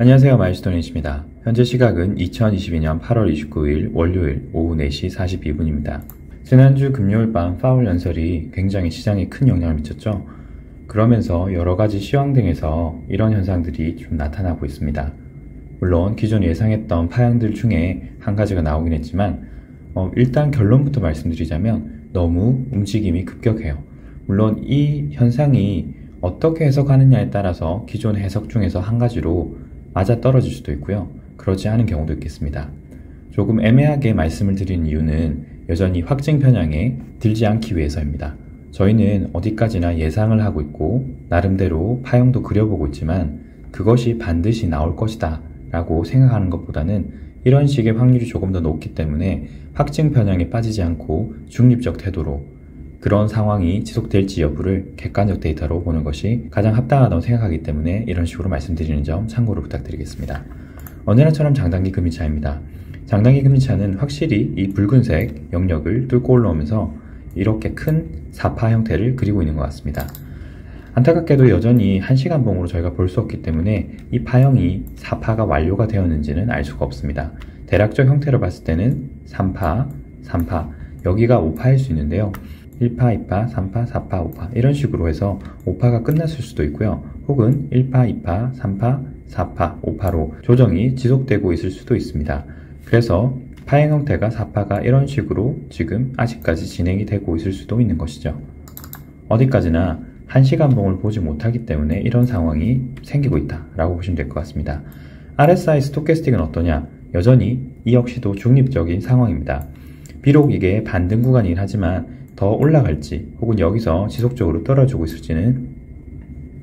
안녕하세요. 마일스톤이십니다. 현재 시각은 2022년 8월 29일 월요일 오후 4시 42분입니다. 지난주 금요일 밤 파월 연설이 굉장히 시장에 큰 영향을 미쳤죠. 그러면서 여러가지 시황 등에서 이런 현상들이 좀 나타나고 있습니다. 물론 기존 예상했던 파양들 중에 한 가지가 나오긴 했지만 일단 결론부터 말씀드리자면 너무 움직임이 급격해요. 물론 이 현상이 어떻게 해석하느냐에 따라서 기존 해석 중에서 한 가지로 맞아떨어질 수도 있고요. 그렇지 않은 경우도 있겠습니다. 조금 애매하게 말씀을 드리는 이유는 여전히 확증 편향에 들지 않기 위해서입니다. 저희는 어디까지나 예상을 하고 있고 나름대로 파형도 그려보고 있지만 그것이 반드시 나올 것이다 라고 생각하는 것보다는 이런 식의 확률이 조금 더 높기 때문에 확증 편향에 빠지지 않고 중립적 태도로 그런 상황이 지속될지 여부를 객관적 데이터로 보는 것이 가장 합당하다고 생각하기 때문에 이런 식으로 말씀드리는 점 참고로 부탁드리겠습니다. 언제나처럼 장단기 금리차입니다. 장단기 금리차는 확실히 이 붉은색 영역을 뚫고 올라오면서 이렇게 큰 사파 형태를 그리고 있는 것 같습니다. 안타깝게도 여전히 1시간 봉으로 저희가 볼 수 없기 때문에 이 파형이 사파가 완료가 되었는지는 알 수가 없습니다. 대략적 형태로 봤을 때는 3파, 3파, 여기가 5파일 수 있는데요. 1파, 2파, 3파, 4파, 5파 이런 식으로 해서 5파가 끝났을 수도 있고요. 혹은 1파, 2파, 3파, 4파, 5파로 조정이 지속되고 있을 수도 있습니다. 그래서 파행 형태가 4파가 이런 식으로 지금 아직까지 진행이 되고 있을 수도 있는 것이죠. 어디까지나 1시간 봉을 보지 못하기 때문에 이런 상황이 생기고 있다라고 보시면 될 것 같습니다. RSI 스토캐스틱은 어떠냐? 여전히 이 역시도 중립적인 상황입니다. 비록 이게 반등 구간이긴 하지만 더 올라갈지 혹은 여기서 지속적으로 떨어지고 있을지는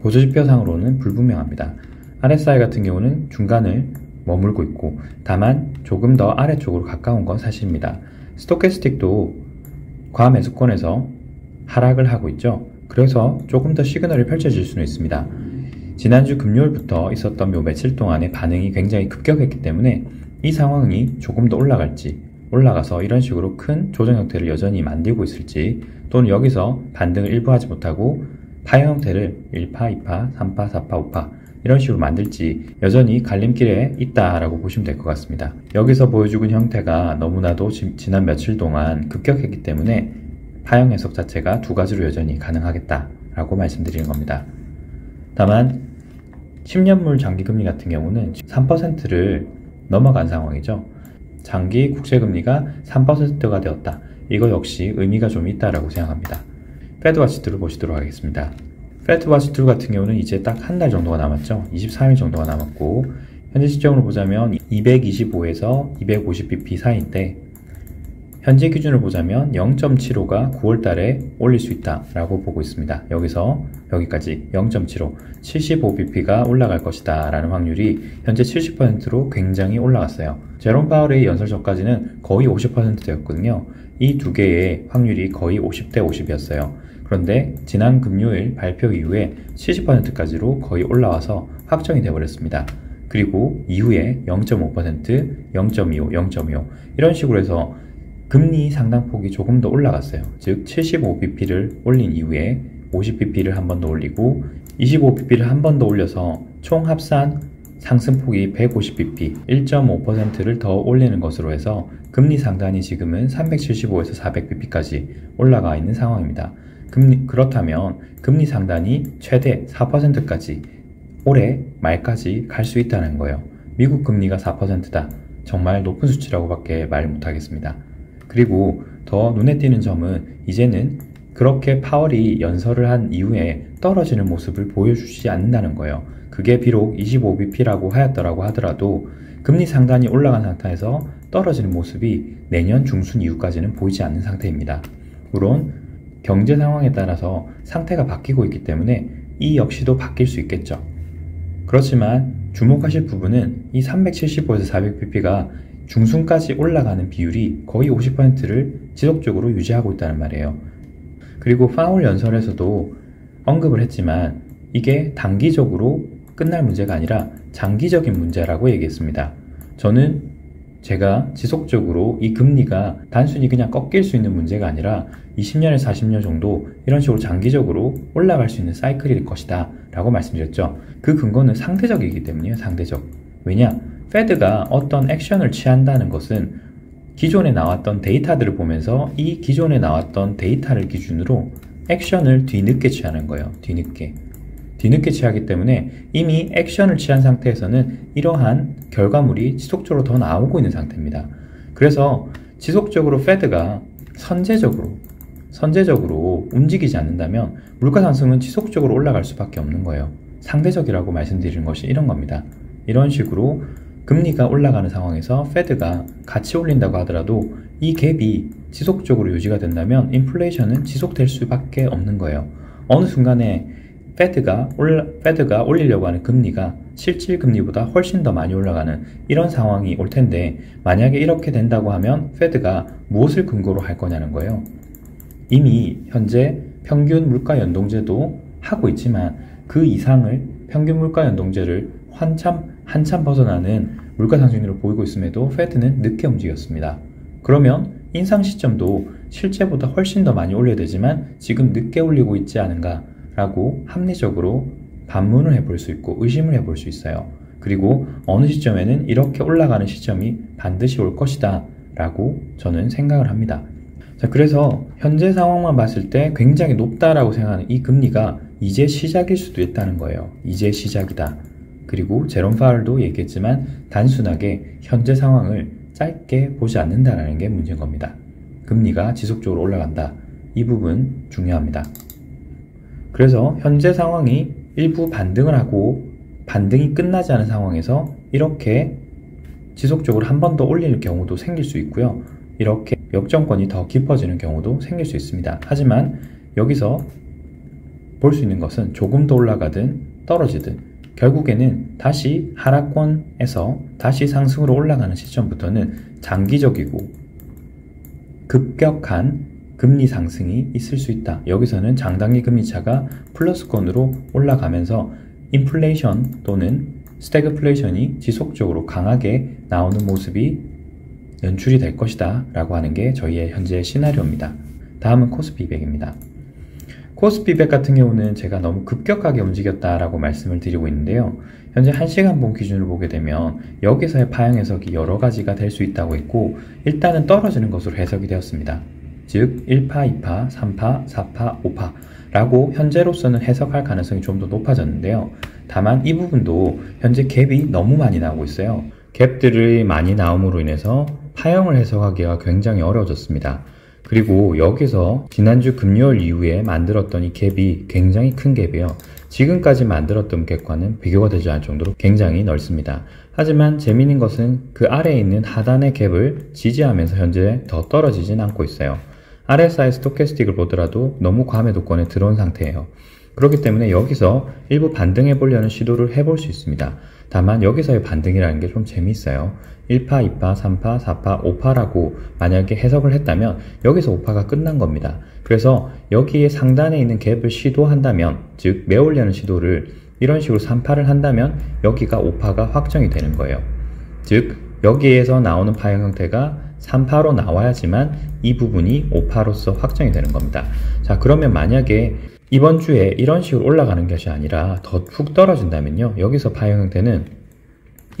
보조지표상으로는 불분명합니다. RSI 같은 경우는 중간을 머물고 있고 다만 조금 더 아래쪽으로 가까운 건 사실입니다. 스토캐스틱도 과매수권에서 하락을 하고 있죠. 그래서 조금 더 시그널이 펼쳐질 수는 있습니다. 지난주 금요일부터 있었던 요 며칠 동안의 반응이 굉장히 급격했기 때문에 이 상황이 조금 더 올라가서 이런 식으로 큰 조정 형태를 여전히 만들고 있을지 또는 여기서 반등을 일부 하지 못하고 파형 형태를 1파, 2파, 3파, 4파, 5파 이런 식으로 만들지 여전히 갈림길에 있다라고 보시면 될 것 같습니다. 여기서 보여주는 형태가 너무나도 지난 며칠 동안 급격했기 때문에 파형 해석 자체가 두 가지로 여전히 가능하겠다라고 말씀드리는 겁니다. 다만 10년물 장기금리 같은 경우는 3%를 넘어간 상황이죠. 장기 국채금리가 3%가 되었다. 이거 역시 의미가 좀 있다라고 생각합니다. 패드와치2를 보시도록 하겠습니다. 패드와치2 같은 경우는 이제 딱 한 달 정도가 남았죠. 23일 정도가 남았고 현재 시점으로 보자면 225에서 250bp 사이인데 현재 기준을 보자면 0.75가 9월달에 올릴 수 있다라고 보고 있습니다. 여기서 여기까지 0.75, 75bp가 올라갈 것이다 라는 확률이 현재 70%로 굉장히 올라갔어요. 제롬 파월의 연설 전까지는 거의 50%였거든요. 이 두 개의 확률이 거의 50대 50이었어요. 그런데 지난 금요일 발표 이후에 70%까지로 거의 올라와서 확정이 되어버렸습니다. 그리고 이후에 0.5%, 0.25, 0.25 이런 식으로 해서 금리 상당폭이 조금 더 올라갔어요. 즉 75bp를 올린 이후에 50bp를 한 번 더 올리고 25bp를 한 번 더 올려서 총 합산 상승폭이 150bp, 1.5%를 더 올리는 것으로 해서 금리 상단이 지금은 375에서 400bp까지 올라가 있는 상황입니다. 그렇다면 금리 상단이 최대 4%까지 올해 말까지 갈 수 있다는 거예요. 미국 금리가 4%다. 정말 높은 수치라고 밖에 말 못하겠습니다. 그리고 더 눈에 띄는 점은 이제는 그렇게 파월이 연설을 한 이후에 떨어지는 모습을 보여주지 않는다는 거예요. 그게 비록 25bp라고 하였더라고 하더라도 금리 상단이 올라간 상태에서 떨어지는 모습이 내년 중순 이후까지는 보이지 않는 상태입니다. 물론 경제 상황에 따라서 상태가 바뀌고 있기 때문에 이 역시도 바뀔 수 있겠죠. 그렇지만 주목하실 부분은 이 375에서 400bp가 중순까지 올라가는 비율이 거의 50%를 지속적으로 유지하고 있다는 말이에요. 그리고 파월 연설에서도 언급을 했지만 이게 단기적으로 끝날 문제가 아니라 장기적인 문제라고 얘기했습니다. 저는 제가 지속적으로 이 금리가 단순히 그냥 꺾일 수 있는 문제가 아니라 20년에서 40년 정도 이런 식으로 장기적으로 올라갈 수 있는 사이클일 것이다 라고 말씀드렸죠. 그 근거는 상대적이기 때문이에요. 상대적. 왜냐? 페드가 어떤 액션을 취한다는 것은 기존에 나왔던 데이터들을 보면서 이 기존에 나왔던 데이터를 기준으로 액션을 뒤늦게 취하는 거예요. 뒤늦게 취하기 때문에 이미 액션을 취한 상태에서는 이러한 결과물이 지속적으로 더 나오고 있는 상태입니다. 그래서 지속적으로 페드가 선제적으로 움직이지 않는다면 물가 상승은 지속적으로 올라갈 수밖에 없는 거예요. 상대적이라고 말씀드리는 것이 이런 겁니다. 이런 식으로 금리가 올라가는 상황에서 페드가 같이 올린다고 하더라도 이 갭이 지속적으로 유지가 된다면 인플레이션은 지속될 수밖에 없는 거예요. 어느 순간에 페드가 올리려고 하는 금리가 실질 금리보다 훨씬 더 많이 올라가는 이런 상황이 올 텐데, 만약에 이렇게 된다고 하면 페드가 무엇을 근거로 할 거냐는 거예요. 이미 현재 평균 물가 연동제도 하고 있지만 그 이상을 평균 물가 연동제를 한참 벗어나는 물가 상승률을 보이고 있음에도 페드는 늦게 움직였습니다. 그러면 인상 시점도 실제보다 훨씬 더 많이 올려야 되지만 지금 늦게 올리고 있지 않은가 라고 합리적으로 반문을 해볼 수 있고 의심을 해볼 수 있어요. 그리고 어느 시점에는 이렇게 올라가는 시점이 반드시 올 것이다 라고 저는 생각을 합니다. 자, 그래서 현재 상황만 봤을 때 굉장히 높다라고 생각하는 이 금리가 이제 시작일 수도 있다는 거예요. 이제 시작이다. 그리고 제롬 파월도 얘기했지만 단순하게 현재 상황을 짧게 보지 않는다는 게 문제인 겁니다. 금리가 지속적으로 올라간다. 이 부분 중요합니다. 그래서 현재 상황이 일부 반등을 하고 반등이 끝나지 않은 상황에서 이렇게 지속적으로 한 번 더 올리는 경우도 생길 수 있고요. 이렇게 역전권이 더 깊어지는 경우도 생길 수 있습니다. 하지만 여기서 볼 수 있는 것은 조금 더 올라가든 떨어지든 결국에는 다시 하락권에서 다시 상승으로 올라가는 시점부터는 장기적이고 급격한 금리 상승이 있을 수 있다. 여기서는 장단기 금리차가 플러스권으로 올라가면서 인플레이션 또는 스태그플레이션이 지속적으로 강하게 나오는 모습이 연출이 될 것이다 라고 하는 게 저희의 현재 시나리오입니다. 다음은 코스피 200입니다. 코스피 200 같은 경우는 제가 너무 급격하게 움직였다라고 말씀을 드리고 있는데요. 현재 1시간봉 기준으로 보게 되면 여기서의 파형 해석이 여러 가지가 될 수 있다고 했고, 일단은 떨어지는 것으로 해석이 되었습니다. 즉 1파, 2파, 3파, 4파, 5파 라고 현재로서는 해석할 가능성이 좀 더 높아졌는데요. 다만 이 부분도 현재 갭이 너무 많이 나오고 있어요. 갭들이 많이 나옴으로 인해서 파형을 해석하기가 굉장히 어려워졌습니다. 그리고 여기서 지난주 금요일 이후에 만들었던 이 갭이 굉장히 큰 갭이에요. 지금까지 만들었던 갭과는 비교가 되지 않을 정도로 굉장히 넓습니다. 하지만 재미있는 것은 그 아래에 있는 하단의 갭을 지지하면서 현재 더 떨어지진 않고 있어요. RSI 스토캐스틱을 보더라도 너무 과매도권에 들어온 상태예요. 그렇기 때문에 여기서 일부 반등해 보려는 시도를 해볼 수 있습니다. 다만 여기서의 반등이라는 게 좀 재미있어요. 1파, 2파, 3파, 4파, 5파라고 만약에 해석을 했다면 여기서 5파가 끝난 겁니다. 그래서 여기에 상단에 있는 갭을 시도한다면, 즉 매올려는 시도를 이런 식으로 3파를 한다면 여기가 5파가 확정이 되는 거예요. 즉 여기에서 나오는 파형 형태가 3파로 나와야지만 이 부분이 5파로서 확정이 되는 겁니다. 자, 그러면 만약에 이번 주에 이런 식으로 올라가는 것이 아니라 더 훅 떨어진다면요, 여기서 파형 형태는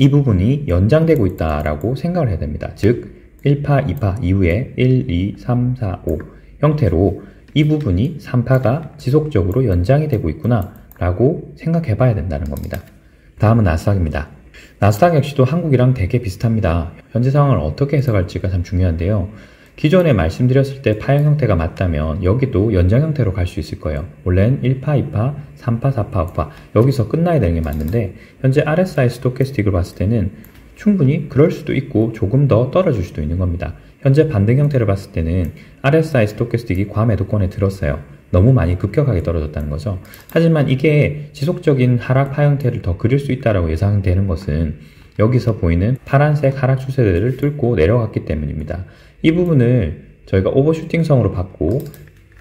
이 부분이 연장되고 있다라고 생각을 해야 됩니다. 즉 1파, 2파 이후에 1, 2, 3, 4, 5 형태로 이 부분이 3파가 지속적으로 연장이 되고 있구나 라고 생각해 봐야 된다는 겁니다. 다음은 나스닥입니다. 나스닥 역시도 한국이랑 되게 비슷합니다. 현재 상황을 어떻게 해석할지가 참 중요한데요. 기존에 말씀드렸을 때 파형 형태가 맞다면 여기도 연장 형태로 갈 수 있을 거예요. 원래는 1파, 2파, 3파, 4파, 5파 여기서 끝나야 되는 게 맞는데, 현재 RSI 스토캐스틱을 봤을 때는 충분히 그럴 수도 있고 조금 더 떨어질 수도 있는 겁니다. 현재 반등 형태를 봤을 때는 RSI 스토캐스틱이 과매도권에 들었어요. 너무 많이 급격하게 떨어졌다는 거죠. 하지만 이게 지속적인 하락 파 형태를 더 그릴 수 있다고 예상되는 것은 여기서 보이는 파란색 하락 추세대를 뚫고 내려갔기 때문입니다. 이 부분을 저희가 오버슈팅성으로 봤고,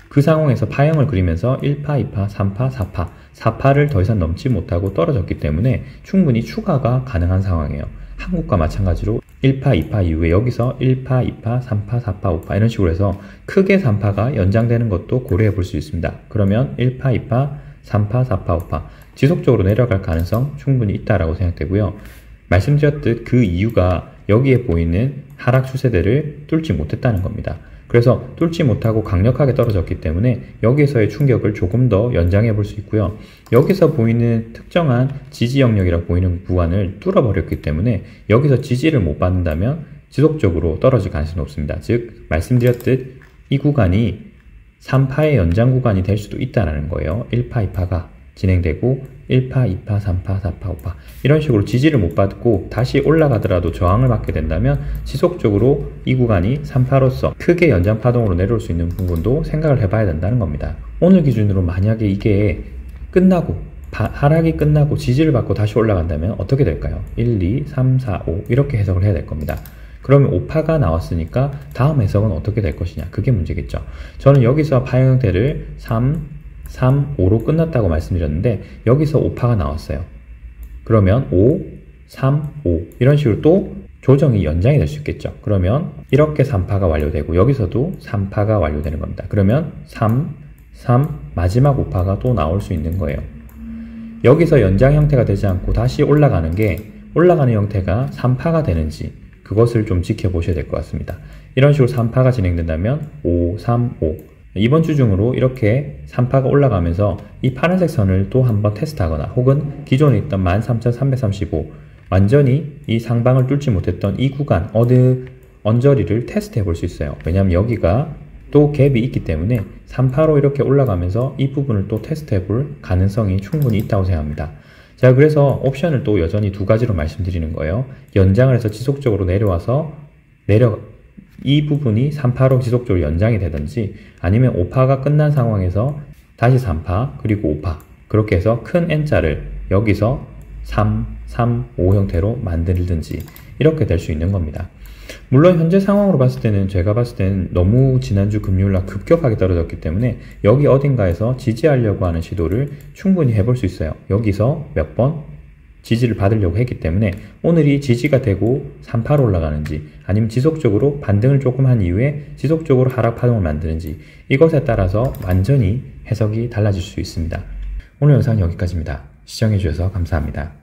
그 상황에서 파형을 그리면서 1파, 2파, 3파, 4파, 4파를 더 이상 넘지 못하고 떨어졌기 때문에 충분히 추가가 가능한 상황이에요. 한국과 마찬가지로 1파, 2파 이후에 여기서 1파, 2파, 3파, 4파, 5파 이런 식으로 해서 크게 3파가 연장되는 것도 고려해 볼 수 있습니다. 그러면 1파, 2파, 3파, 4파, 5파 지속적으로 내려갈 가능성 충분히 있다라고 생각되고요. 말씀드렸듯 그 이유가 여기에 보이는 하락 추세대를 뚫지 못했다는 겁니다. 그래서 뚫지 못하고 강력하게 떨어졌기 때문에 여기서의 충격을 조금 더 연장해 볼 수 있고요. 여기서 보이는 특정한 지지 영역이라고 보이는 구간을 뚫어버렸기 때문에 여기서 지지를 못 받는다면 지속적으로 떨어질 가능성이 높습니다. 즉 말씀드렸듯 이 구간이 3파의 연장 구간이 될 수도 있다는 거예요. 1파, 2파가 진행되고 1파, 2파, 3파, 4파, 5파 이런 식으로 지지를 못 받고 다시 올라가더라도 저항을 받게 된다면 지속적으로 이 구간이 3파로서 크게 연장 파동으로 내려올 수 있는 부분도 생각을 해봐야 된다는 겁니다. 오늘 기준으로 만약에 이게 끝나고 하락이 끝나고 지지를 받고 다시 올라간다면 어떻게 될까요? 1, 2, 3, 4, 5 이렇게 해석을 해야 될 겁니다. 그러면 5파가 나왔으니까 다음 해석은 어떻게 될 것이냐, 그게 문제겠죠. 저는 여기서 파형 형태를 3, 5로 끝났다고 말씀드렸는데 여기서 5파가 나왔어요. 그러면 5, 3, 5 이런 식으로 또 조정이 연장이 될 수 있겠죠. 그러면 이렇게 3파가 완료되고 여기서도 3파가 완료되는 겁니다. 그러면 3, 마지막 5파가 또 나올 수 있는 거예요. 여기서 연장 형태가 되지 않고 다시 올라가는 형태가 3파가 되는지 그것을 좀 지켜보셔야 될 것 같습니다. 이런 식으로 3파가 진행된다면 5, 3, 5 이번 주 중으로 이렇게 3파가 올라가면서 이 파란색 선을 또 한번 테스트하거나 혹은 기존에 있던 13,335 완전히 이 상방을 뚫지 못했던 이 구간 언저리를 테스트해 볼 수 있어요. 왜냐하면 여기가 또 갭이 있기 때문에 3파로 이렇게 올라가면서 이 부분을 또 테스트해 볼 가능성이 충분히 있다고 생각합니다. 자, 그래서 옵션을 또 여전히 두 가지로 말씀드리는 거예요. 연장을 해서 지속적으로 내려와서 이 부분이 3파로 지속적으로 연장이 되든지 아니면 5파가 끝난 상황에서 다시 3파 그리고 5파 그렇게 해서 큰 N자를 여기서 3, 5 형태로 만들든지 이렇게 될 수 있는 겁니다. 물론 현재 상황으로 봤을 때는 제가 봤을 때는 너무 지난주 금요일날 급격하게 떨어졌기 때문에 여기 어딘가에서 지지하려고 하는 시도를 충분히 해볼 수 있어요. 여기서 몇 번 지지를 받으려고 했기 때문에 오늘이 지지가 되고 3파로 올라가는지 아니면 지속적으로 반등을 조금 한 이후에 지속적으로 하락 파동을 만드는지 이것에 따라서 완전히 해석이 달라질 수 있습니다. 오늘 영상은 여기까지입니다. 시청해주셔서 감사합니다.